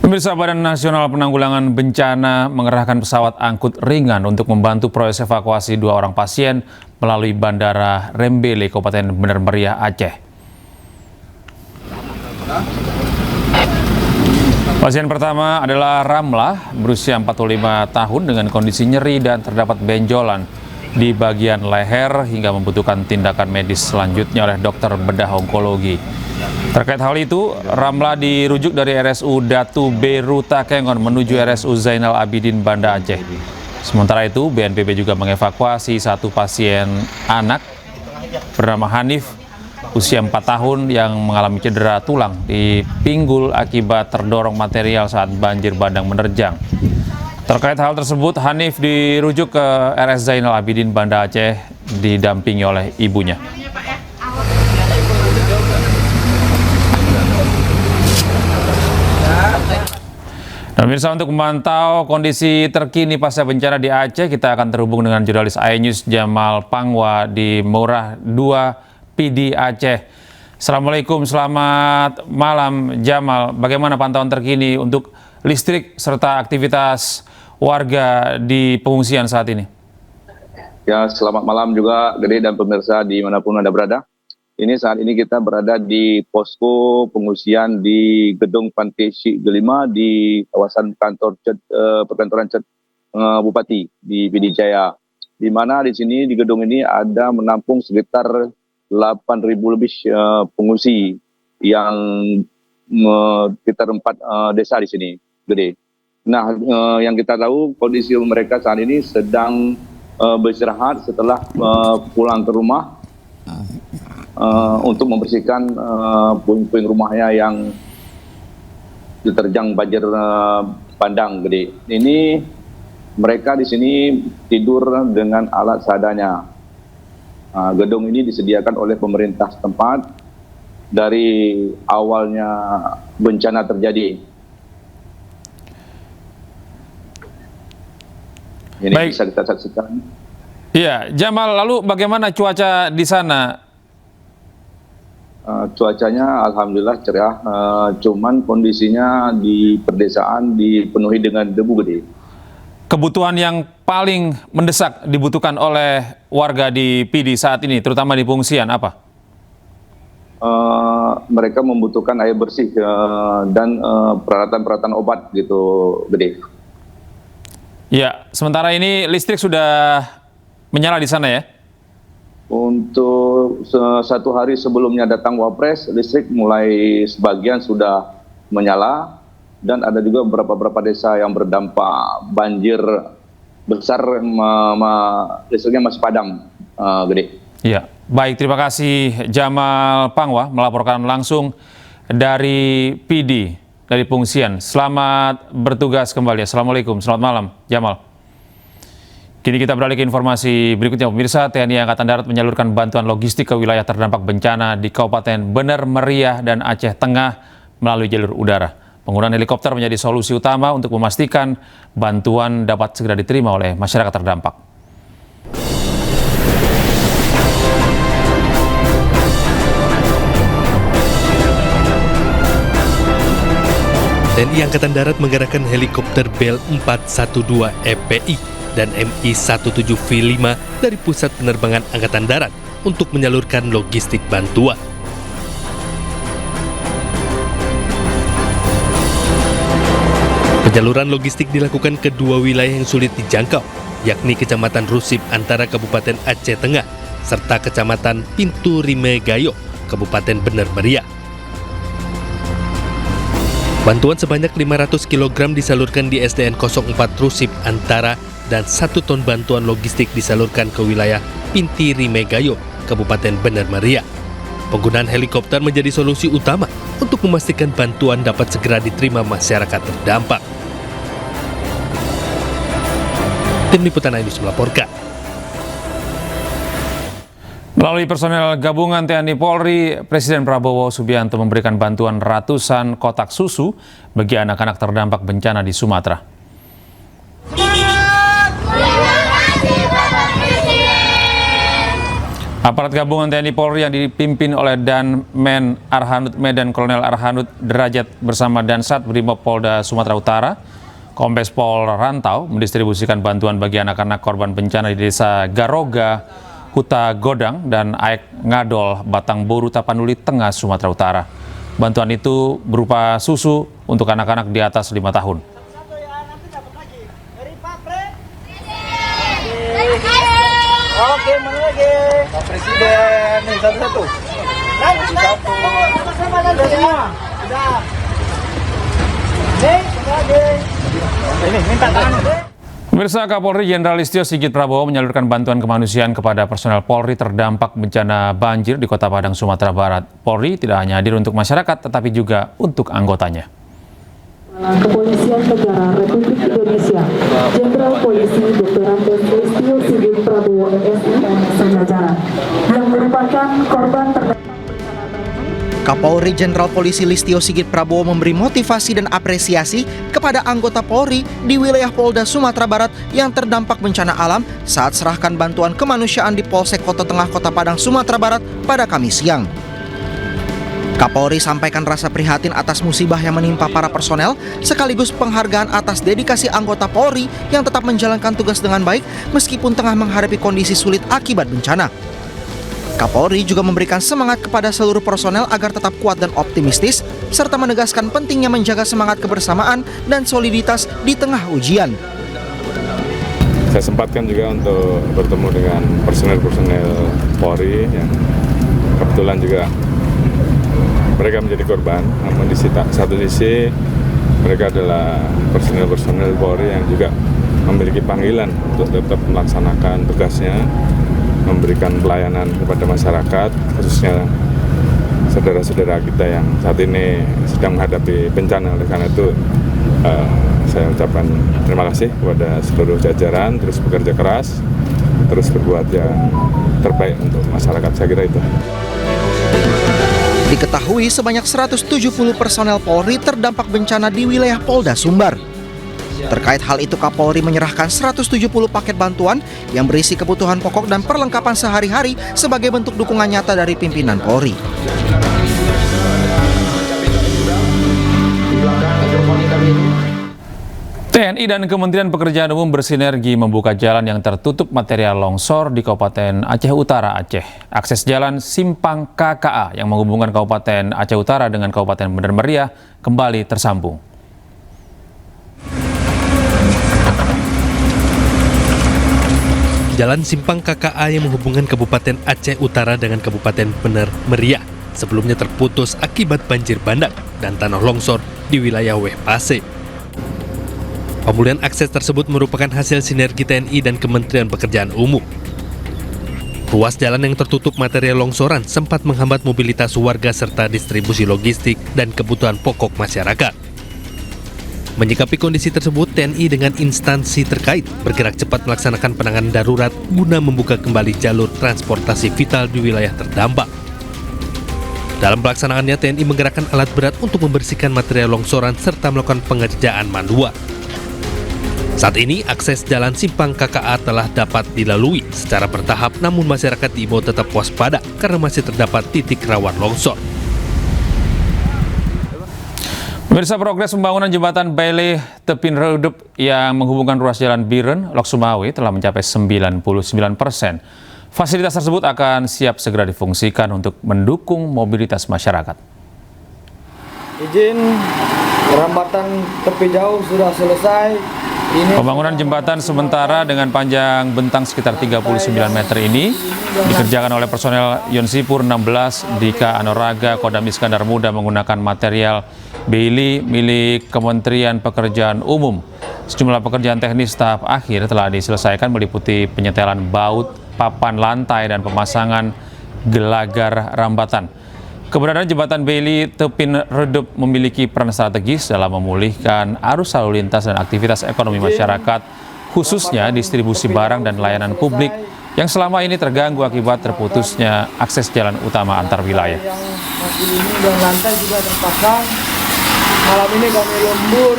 Pemirsa, Badan Nasional Penanggulangan Bencana mengerahkan pesawat angkut ringan untuk membantu proses evakuasi 2 orang pasien melalui Bandara Rembele, Kabupaten Bener Meriah, Aceh. Pasien pertama adalah Ramlah, berusia 45 tahun dengan kondisi nyeri dan terdapat benjolan di bagian leher hingga membutuhkan tindakan medis selanjutnya oleh dokter bedah onkologi. Terkait hal itu, Ramlah dirujuk dari RSU Datu Beru Takengon menuju RSU Zainal Abidin Banda Aceh. Sementara itu, BNPB juga mengevakuasi satu pasien anak bernama Hanif, usia 4 tahun yang mengalami cedera tulang di pinggul akibat terdorong material saat banjir bandang menerjang. Terkait hal tersebut, Hanif dirujuk ke RS Zainal Abidin Banda Aceh didampingi oleh ibunya. Dan pemirsa, untuk memantau kondisi terkini pasca bencana di Aceh, kita akan terhubung dengan jurnalis iNews Jamal Pangwa di Murah 2 PD Aceh. Assalamualaikum, selamat malam Jamal. Bagaimana pantauan terkini untuk listrik serta aktivitas warga di pengungsian saat ini? Ya, selamat malam juga Gede dan pemirsa dimanapun Anda berada. Saat ini kita berada di posko pengungsian di Gedung Pantai Syekh Gelima di kawasan perkantoran Bupati di PD Jaya. Di mana di sini di gedung ini ada menampung sekitar 8.000 lebih pengungsi yang sekitar 4 desa di sini, Gede. Nah, yang kita tahu kondisi mereka saat ini sedang beristirahat setelah pulang ke rumah untuk membersihkan puing-puing rumahnya yang diterjang banjir bandang, Gede. Ini mereka di sini tidur dengan alat seadanya. Gedung ini disediakan oleh pemerintah setempat dari awalnya bencana terjadi. Ini baik, bisa kita saksikan. Iya, Jamal, lalu bagaimana cuaca di sana? Cuacanya alhamdulillah cerah, cuman kondisinya di perdesaan dipenuhi dengan debu, Gede. Kebutuhan yang paling mendesak dibutuhkan oleh warga di PD saat ini, terutama di pengungsian, apa? Mereka membutuhkan air bersih dan peralatan-peralatan obat gitu, Gede. Ya, sementara ini listrik sudah menyala di sana ya? Untuk 1 hari sebelumnya datang Wapres, listrik mulai sebagian sudah menyala dan ada juga beberapa desa yang berdampak banjir besar, listriknya masih padam, Gede. Iya, baik, terima kasih Jamal Pangwa melaporkan langsung dari PD, dari pengungsian. Selamat bertugas kembali. Assalamualaikum, selamat malam Jamal. Kini kita beralih ke informasi berikutnya, pemirsa. TNI Angkatan Darat menyalurkan bantuan logistik ke wilayah terdampak bencana di Kabupaten Bener Meriah dan Aceh Tengah melalui jalur udara. Penggunaan helikopter menjadi solusi utama untuk memastikan bantuan dapat segera diterima oleh masyarakat terdampak. TNI Angkatan Darat menggerakkan helikopter Bell 412 EPI dan Mi-17V5 dari Pusat Penerbangan Angkatan Darat untuk menyalurkan logistik bantuan. Penyaluran logistik dilakukan ke 2 wilayah yang sulit dijangkau, yakni Kecamatan Rusip antara Kabupaten Aceh Tengah serta Kecamatan Pintu Rimegayo, Kabupaten Bener Meriah. Bantuan sebanyak 500 kg disalurkan di SDN 04 Rusip Antara dan 1 ton bantuan logistik disalurkan ke wilayah Pinti Rimegayo, Kabupaten Bener Meriah. Penggunaan helikopter menjadi solusi utama untuk memastikan bantuan dapat segera diterima masyarakat terdampak. Tim Liputan iNews melaporkan. Melalui personel gabungan TNI Polri, Presiden Prabowo Subianto memberikan bantuan ratusan kotak susu bagi anak-anak terdampak bencana di Sumatera. Aparat gabungan TNI Polri yang dipimpin oleh Danmen Arhanud Medan Kolonel Arhanud Derajat bersama Dansat Brimopolda Sumatera Utara, Kombes Pol Rantau mendistribusikan bantuan bagi anak-anak korban bencana di Desa Garoga, Huta Godang, dan Aek Ngadol, Batang Boru, Tapanuli Tengah, Sumatera Utara. Bantuan itu berupa susu untuk anak-anak di atas 5 tahun. Oke, mana lagi? Pak Presiden, nih satu-satu. Satu. Sama-sama lagi. Sudah. Nih, lagi. Ini minta tangan. Pemirsa, Kapolri Jenderal Listio Sigit Prabowo menyalurkan bantuan kemanusiaan kepada personel Polri terdampak bencana banjir di Kota Padang, Sumatera Barat. Polri tidak hanya hadir untuk masyarakat, tetapi juga untuk anggotanya. Kepolisian Negara Republik Indonesia, Jenderal Polisi Dr. Andes Listio Sigit Prabowo MSI Sanjaya, yang merupakan korban terdampak. Kapolri Jenderal Polisi Listio Sigit Prabowo memberi motivasi dan apresiasi kepada anggota Polri di wilayah Polda Sumatera Barat yang terdampak bencana alam saat serahkan bantuan kemanusiaan di Polsek Kota Tengah Kota Padang, Sumatera Barat pada Kamis siang. Kapolri sampaikan rasa prihatin atas musibah yang menimpa para personel, sekaligus penghargaan atas dedikasi anggota Polri yang tetap menjalankan tugas dengan baik meskipun tengah menghadapi kondisi sulit akibat bencana. Kapolri juga memberikan semangat kepada seluruh personel agar tetap kuat dan optimistis, serta menegaskan pentingnya menjaga semangat kebersamaan dan soliditas di tengah ujian. Saya sempatkan juga untuk bertemu dengan personel-personel Polri yang kebetulan juga mereka menjadi korban, namun di satu sisi mereka adalah personel-personel Polri yang juga memiliki panggilan untuk tetap melaksanakan tugasnya, memberikan pelayanan kepada masyarakat, khususnya saudara-saudara kita yang saat ini sedang menghadapi bencana. Oleh karena itu, saya ucapkan terima kasih kepada seluruh jajaran, terus bekerja keras, terus berbuat yang terbaik untuk masyarakat. Saya kira itu. Diketahui sebanyak 170 personel Polri terdampak bencana di wilayah Polda Sumbar. Terkait hal itu, Kapolri menyerahkan 170 paket bantuan yang berisi kebutuhan pokok dan perlengkapan sehari-hari sebagai bentuk dukungan nyata dari pimpinan Polri. TNI dan Kementerian Pekerjaan Umum bersinergi membuka jalan yang tertutup material longsor di Kabupaten Aceh Utara, Aceh. Akses jalan Simpang KKA yang menghubungkan Kabupaten Aceh Utara dengan Kabupaten Bener Meriah kembali tersambung. Jalan Simpang KKA yang menghubungkan Kabupaten Aceh Utara dengan Kabupaten Bener Meriah sebelumnya terputus akibat banjir bandang dan tanah longsor di wilayah Wehpase. Pemulihan akses tersebut merupakan hasil sinergi TNI dan Kementerian Pekerjaan Umum. Ruas jalan yang tertutup material longsoran sempat menghambat mobilitas warga serta distribusi logistik dan kebutuhan pokok masyarakat. Menyikapi kondisi tersebut, TNI dengan instansi terkait bergerak cepat melaksanakan penanganan darurat guna membuka kembali jalur transportasi vital di wilayah terdampak. Dalam pelaksanaannya, TNI menggerakkan alat berat untuk membersihkan material longsoran serta melakukan pengerjaan manual. Saat ini, akses jalan Simpang KKA telah dapat dilalui secara bertahap, namun masyarakat diimbau tetap waspada karena masih terdapat titik rawan longsor. Pemirsa, progres pembangunan jembatan Bailey Tepin Redup yang menghubungkan ruas jalan Biren, Lok Sumawe telah mencapai 99%. Fasilitas tersebut akan siap segera difungsikan untuk mendukung mobilitas masyarakat. Izin rambatan tepi jauh sudah selesai. Pembangunan jembatan sementara dengan panjang bentang sekitar 39 meter ini dikerjakan oleh personel Yonsipur 16 Dika Anoraga Kodam Iskandar Muda menggunakan material Bailey milik Kementerian Pekerjaan Umum. Sejumlah pekerjaan teknis tahap akhir telah diselesaikan meliputi penyetelan baut, papan lantai, dan pemasangan gelagar rambatan. Keberadaan jembatan Bailey Tepin Redup memiliki peran strategis dalam memulihkan arus lalu lintas dan aktivitas ekonomi masyarakat, khususnya distribusi barang dan layanan publik yang selama ini terganggu akibat terputusnya akses jalan utama antar wilayah. Yang masih ini dan lantai juga terpasang. Malam ini kami lembur